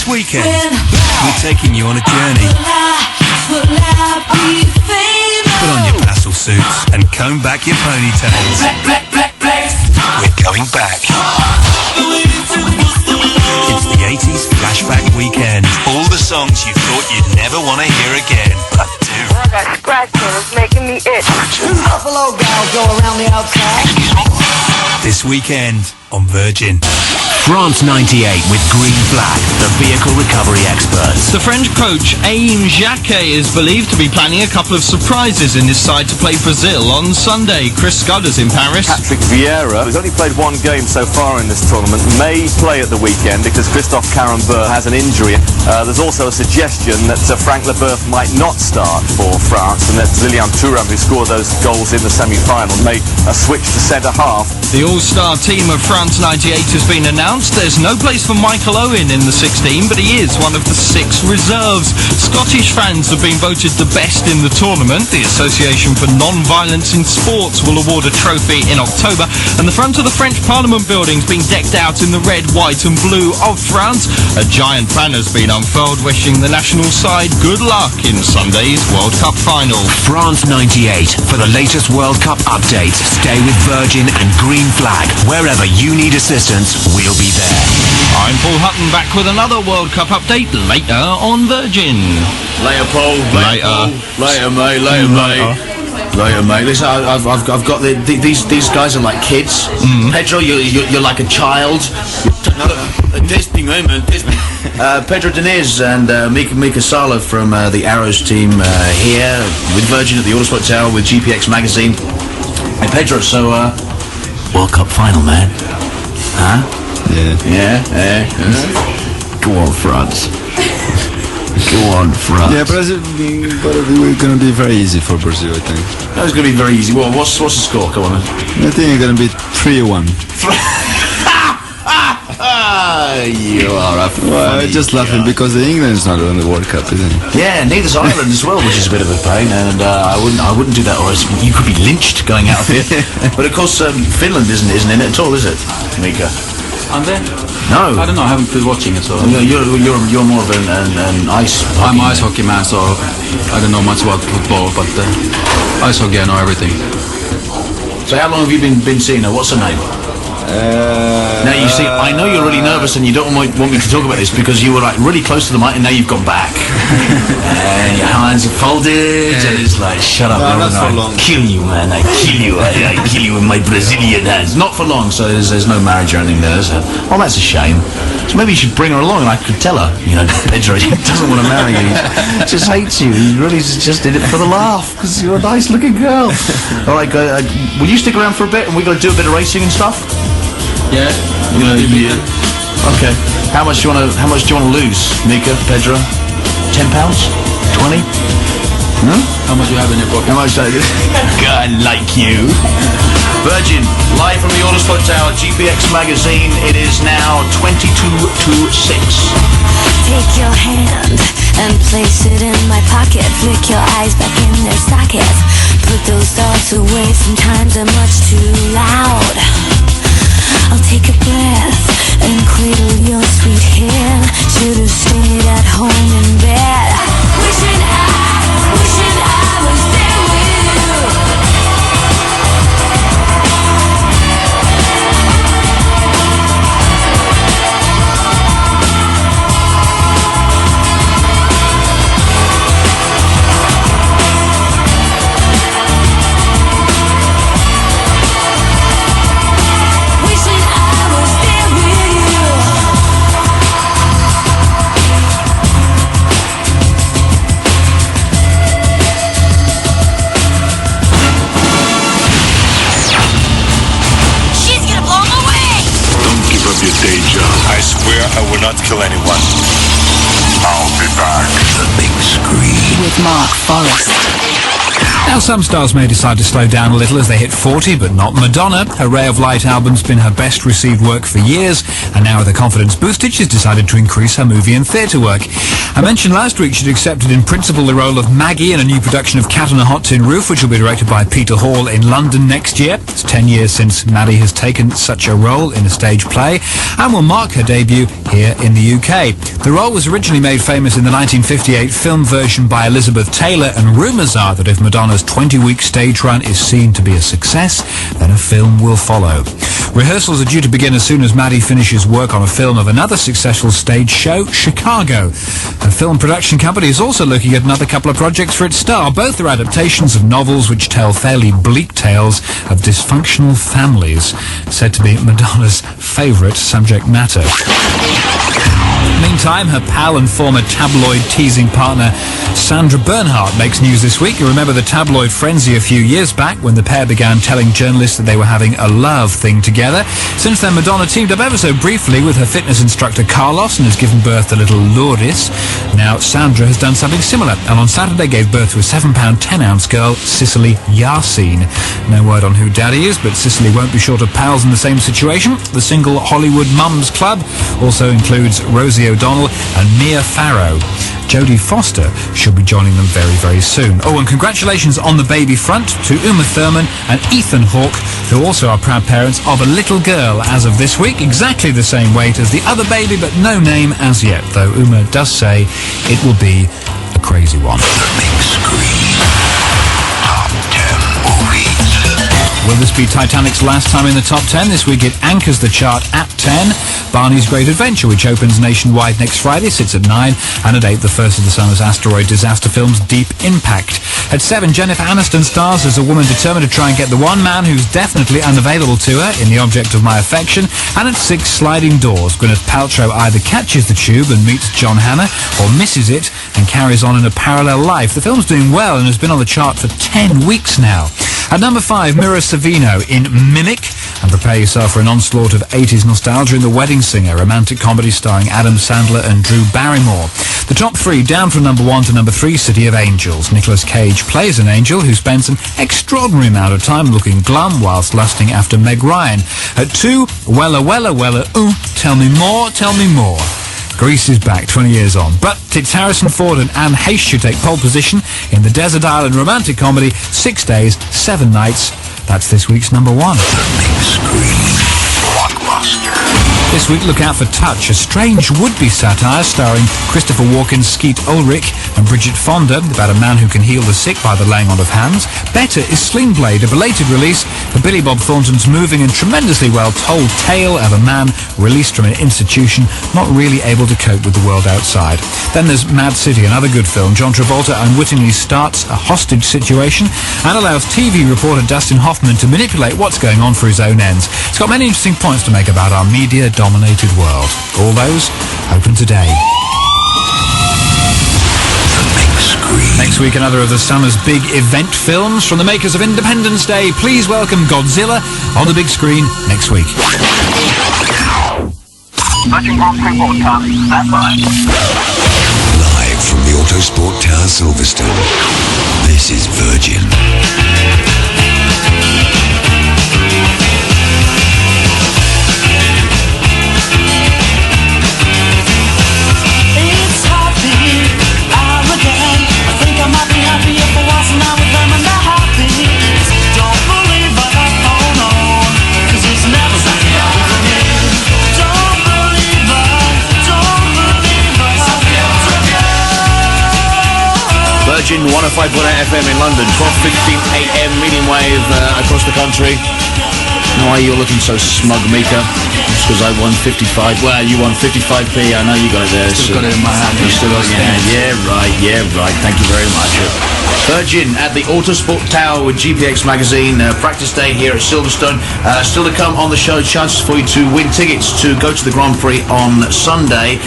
This weekend, we're taking you on a journey. Put on your pastel suits and comb back your ponytails. We're going back. It's the 80s flashback weekend. All the songs you thought you'd never want to hear again, but do. Oh, I got scratching. It's making me itch. Buffalo gals go around the outside. This weekend on Virgin. France 98 with Green Flag, the vehicle recovery experts. The French coach Aim Jacquet is believed to be planning a couple of surprises in his side to play Brazil on Sunday. Chris Scudder's in Paris. Patrick Vieira, who's only played one game so far in this tournament, may play at the weekend because Christophe Carambeu has an injury. There's also a suggestion that Frank Leboeuf might not start for France and that Lilian Thuram, who scored those goals in the semi-final, may switch to centre-half. The all-star team of France 98 has been announced. There's no place for Michael Owen in the 16, but he is one of the 6 reserves. Scottish fans have been voted the best in the tournament. The Association for Non-Violence in Sports will award a trophy in October, and the front of the French Parliament building's been decked out in the red, white and blue of France. A giant banner's been unfurled wishing the national side good luck in Sunday's World Cup final. France 98. For the latest World Cup updates, stay with Virgin and Green Flag. Wherever you need assistance, we'll be there. I'm Paul Hutton, back with another World Cup update later on Virgin. Later, Paul. Later. Later, mate. Later, mate. Later, mate. Listen, I've got these guys are like kids. Pedro, you're like a child. Disney, man. Pedro Diniz and Mika Sala from the Arrows team here with Virgin at the Autosport Tower with GPX magazine. Hey, Pedro. So, World Cup final, man. Huh? Yeah. Go on, France. Go on, France. Yeah, but it's going to be very easy for Brazil, I think. It's going to be very easy. Well, what's the score? Come on, man. I think it's going to be 3-1. You are a funny I'm just laughing because England's not on the World Cup, isn't it? Yeah, neither's Ireland as well, which is a bit of a pain, and I wouldn't do that, or else you could be lynched going out of here. But of course, Finland isn't in it at all, is it, Mika? And then? No. I don't know, I haven't been watching it, so... You're more of an ice hockey I'm an ice hockey man, so I don't know much about football, but ice hockey, I know everything. So how long have you been seeing her? What's her name? Now you see, I know you're really nervous and you don't want me to talk about this because you were like really close to the mic and now you've gone back. And your hands are folded and it's like, shut up, no, not for long. Kill you, man, I kill you. I kill you with my Brazilian hands. Not for long, so there's no marriage or anything there, is there? Oh, that's a shame. So maybe you should bring her along and I could tell her, Pedro doesn't want to marry you. He just hates you. He really just did it for the laugh because you're a nice looking girl. All right, will you stick around for a bit and we're going to do a bit of racing and stuff? Yeah. Okay. How much do you want to lose, Mika, Pedro? £10? 20? How much you have in your pocket? How much do I do? God, like you. Virgin, live from the Autosport Tower, GPX magazine. It is now 22 to 6. Take your hand and place it in my pocket. Flick your eyes back in their sockets. Put those thoughts away. Sometimes I'm much too loud. I'll take a breath and cradle your sweet hand. Should've stayed at home in bed. Wishing I was there with you. I swear I will not kill anyone. I'll be back. The big screen. With Mark Forrest. Now, some stars may decide to slow down a little as they hit 40, but not Madonna. Her Ray of Light album's been her best received work for years, and now with her confidence boosted, she's decided to increase her movie and theatre work. I mentioned last week she'd accepted in principle the role of Maggie in a new production of Cat on a Hot Tin Roof, which will be directed by Peter Hall in London next year. It's 10 years since Maddie has taken such a role in a stage play, and will mark her debut here here in the UK. The role was originally made famous in the 1958 film version by Elizabeth Taylor, and rumours are that if Madonna's 20-week stage run is seen to be a success, then a film will follow. Rehearsals are due to begin as soon as Maddie finishes work on a film of another successful stage show, Chicago. A film production company is also looking at another couple of projects for its star. Both are adaptations of novels which tell fairly bleak tales of dysfunctional families, said to be Madonna's favourite subject matter. Meantime, her pal and former tabloid teasing partner Sandra Bernhardt makes news this week. You remember the tabloid frenzy a few years back when the pair began telling journalists that they were having a love thing together. Since then, Madonna teamed up ever so briefly with her fitness instructor Carlos and has given birth to little Lourdes. Now, Sandra has done something similar, and on Saturday gave birth to a 7-pound 10-ounce girl, Cicely Yarsine. No word on who daddy is, but Cicely won't be short of pals in the same situation. The single Hollywood Mums Club also includes Rosie O'Donnell and Mia Farrow. Jodie Foster should be joining them very, very soon. Oh, and congratulations on the baby front to Uma Thurman and Ethan Hawke, who also are proud parents of a little girl as of this week, exactly the same weight as the other baby, but no name as yet, though Uma does say it will be a crazy one. The Big Screen Top 10 Movies. Will this be Titanic's last time in the top 10? This week it anchors the chart at 10. Barney's Great Adventure, which opens nationwide next Friday, sits at 9. And at 8, the first of the summer's asteroid disaster films, Deep Impact. At 7, Jennifer Aniston stars as a woman determined to try and get the one man who's definitely unavailable to her in The Object of My Affection. And at 6, Sliding Doors. Gwyneth Paltrow either catches the tube and meets John Hannah, or misses it and carries on in a parallel life. The film's doing well and has been on the chart for 10 weeks now. At number 5, Mira Sorvino in Mimic, and prepare yourself for an onslaught of 80s nostalgia in The Wedding Singer, a romantic comedy starring Adam Sandler and Drew Barrymore. The top 3, down from number 1 to number 3, City of Angels. Nicolas Cage plays an angel who spends an extraordinary amount of time looking glum whilst lusting after Meg Ryan. At 2, Wella Wella Wella Ooh, Tell Me More, Tell Me More. Grease is back 20 years on, but it's Harrison Ford and Anne Heche who take pole position in the desert island romantic comedy 6 Days, 7 Nights. That's this week's number 1. The Big Screen Blockbuster. This week, look out for Touch, a strange would-be satire starring Christopher Walken, Skeet Ulrich and Bridget Fonda, about a man who can heal the sick by the laying on of hands. Better is Sling Blade, a belated release for Billy Bob Thornton's moving and tremendously well-told tale of a man released from an institution, not really able to cope with the world outside. Then there's Mad City, another good film. John Travolta unwittingly starts a hostage situation and allows TV reporter Dustin Hoffman to manipulate what's going on for his own ends. It's got many interesting points to make about our media-dominated world. All those open today. The Big Screen. Next week, another of the summer's big event films from the makers of Independence Day. Please welcome Godzilla on the big screen next week. British Grand Prix broadcast, stand by. Live from the Autosport Tower, Silverstone. This is Virgin. It's hard to be out again. I think I might be happy if I wasn't out with them and they're happy. Don't believe I hold on, 'cause it's never something out with me. Don't believe Virgin 105.8 FM in London, 12:15 AM, medium wave across the country. Why you're looking so smug, Mika? It's because I won 55. Well, you won 55p. I know you got it there. Still got it in my hand. You still got it in your hand. Yeah, right. Thank you very much. Virgin at the Autosport Tower with GPX Magazine. Practice day here at Silverstone. Still to come on the show, chances for you to win tickets to go to the Grand Prix on Sunday.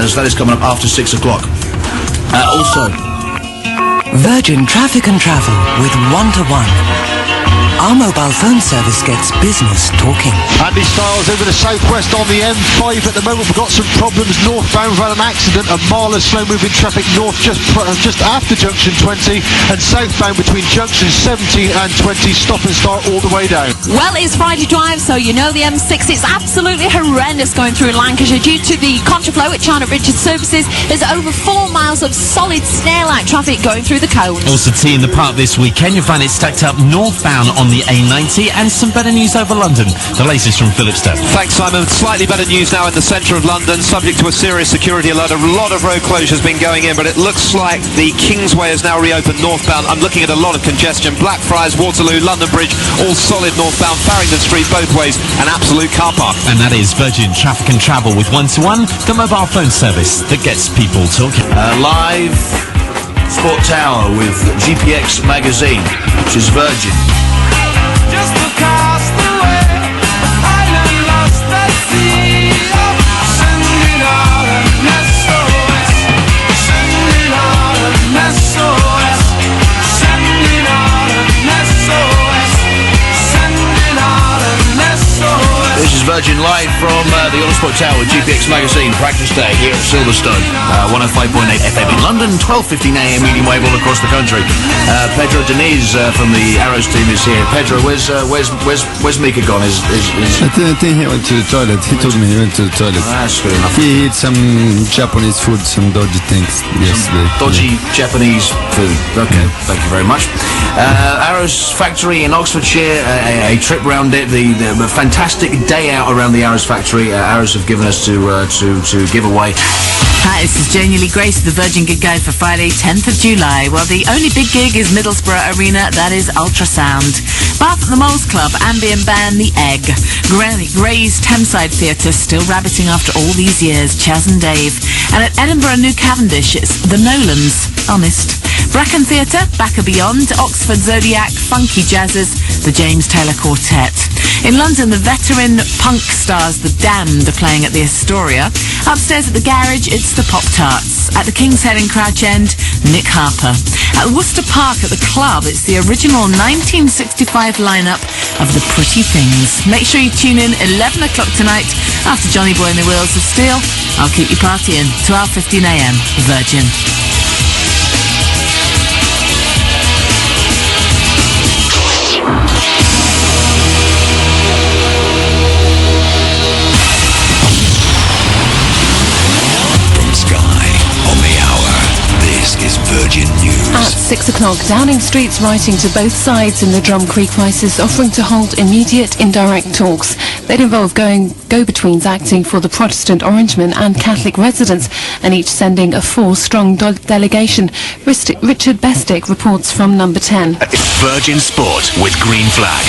So that is coming up after 6 o'clock. Also, Virgin Traffic and Travel with one-to-one. Our mobile phone service gets business talking. Andy Styles over the southwest on the M5 at the moment. We've got some problems northbound. We've had an accident, a mile of slow-moving traffic north just after junction 20, and southbound between junctions 17 and 20, stop and start all the way down. Well, it's Friday Drive, so you know the M6 is absolutely horrendous going through Lancashire due to the contraflow at Charnock Richards Services. There's over 4 miles of solid snare-like traffic going through the cones. Also, T in the Park this weekend, you'll find it stacked up northbound on on the A90 and some better news over London. The latest from Philipstowe. Thanks, Simon. Slightly better news now in the centre of London, subject to a serious security alert. A lot of road closures been going in, but it looks like the Kingsway is now reopened northbound. I'm looking at a lot of congestion. Blackfriars, Waterloo, London Bridge, all solid northbound. Farringdon Street both ways, an absolute car park. And that is Virgin Traffic and Travel with 1-to-1, the mobile phone service that gets people talking. Live Sport Tower with GPX magazine, which is Virgin. Just across the way, island lost at sea. Sending out an SOS. Sending out an SOS. Sending out an SOS. Sending out an SOS. This is Virgin live from the Autosport Tower with GPX magazine, practice day here at Silverstone. 105.8 FM in London, 12:15 AM medium wave all across the country. Pedro Diniz from the Arrows team is here. Pedro, where's Mika gone? I think he went to the toilet. He told me he went to the toilet. That's good enough. He ate some Japanese food, some dodgy things yesterday. Dodgy Japanese food. Okay, thank you very much. Arrows factory in Oxfordshire, a trip round it, the fantastic day out around the Arrows factory. Arrows have given us to give away. Hi, this is Janie Lee Grace, the Virgin Gig Guide for Friday, 10th of July. Well, the only big gig is Middlesbrough Arena, that is Ultrasound. Bath at the Moles Club, ambient band The Egg. Gray's Thameside Theatre, still rabbiting after all these years, Chaz and Dave. And at Edinburgh New Cavendish, it's The Nolans, Honest. Bracken Theatre, Back and Beyond, Oxford Zodiac, Funky Jazzers, the James Taylor Quartet. In London, the veteran punk stars The Damned are playing at the Astoria. Upstairs at the Garage, it's the Pop-Tarts. At the King's Head in Crouch End, Nick Harper. At Worcester Park at the Club, it's the original 1965 lineup of The Pretty Things. Make sure you tune in 11 o'clock tonight after Johnny Boy and the Wheels of Steel. I'll keep you partying. 12:15 AM, Virgin. Virgin News. At 6 o'clock, Downing Street's writing to both sides in the Drum Creek crisis, offering to hold immediate indirect talks. They'd involve go-betweens acting for the Protestant Orangemen and Catholic residents, and each sending a 4-strong delegation. Richard Bestick reports from number 10. Virgin Sport with Green Flag,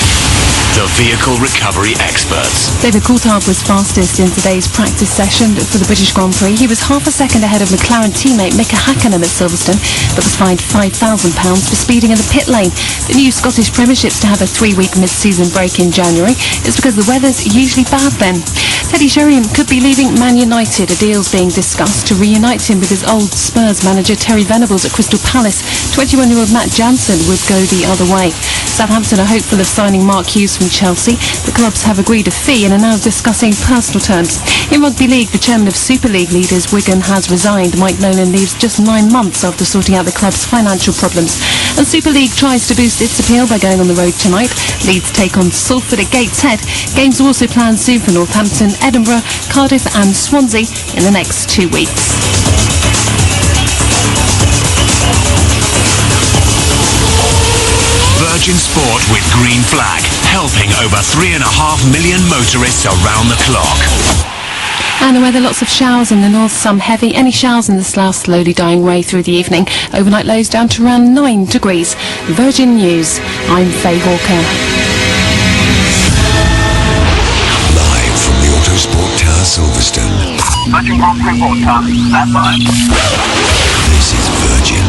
the vehicle recovery experts. David Coulthard was fastest in today's practice session for the British Grand Prix. He was half a second ahead of McLaren teammate Mika Hakkinen at Silverstone, but was fined £5,000 for speeding in the pit lane. The new Scottish Premiership's to have a 3-week mid-season break in January. It's because the weather's usually bad then. Teddy Sheringham could be leaving Man United. A deal's being discussed to reunite him with his old Spurs manager Terry Venables at Crystal Palace. 21-year-old Matt Jansen would go the other way. Southampton are hopeful of signing Mark Hughes from Chelsea. The clubs have agreed a fee and are now discussing personal terms. In Rugby League, the chairman of Super League leaders Wigan has resigned. Mike Nolan leaves just 9 months after sorting out the club's financial problems. And Super League tries to boost its appeal by going on the road tonight. Leeds take on Salford at Gateshead. Games are also planned soon for Northampton, Edinburgh, Cardiff and Swansea in the next 2 weeks. Virgin Sport with Green Flag, helping over 3.5 million motorists around the clock. And the weather, lots of showers in the north, some heavy. Any showers in the south slowly dying away through the evening. Overnight lows down to around 9 degrees. Virgin News, I'm Faye Hawker. Live from the Autosport Tower, Silverstone. Virgin Grand Prix broadcast, stand by. This is Virgin.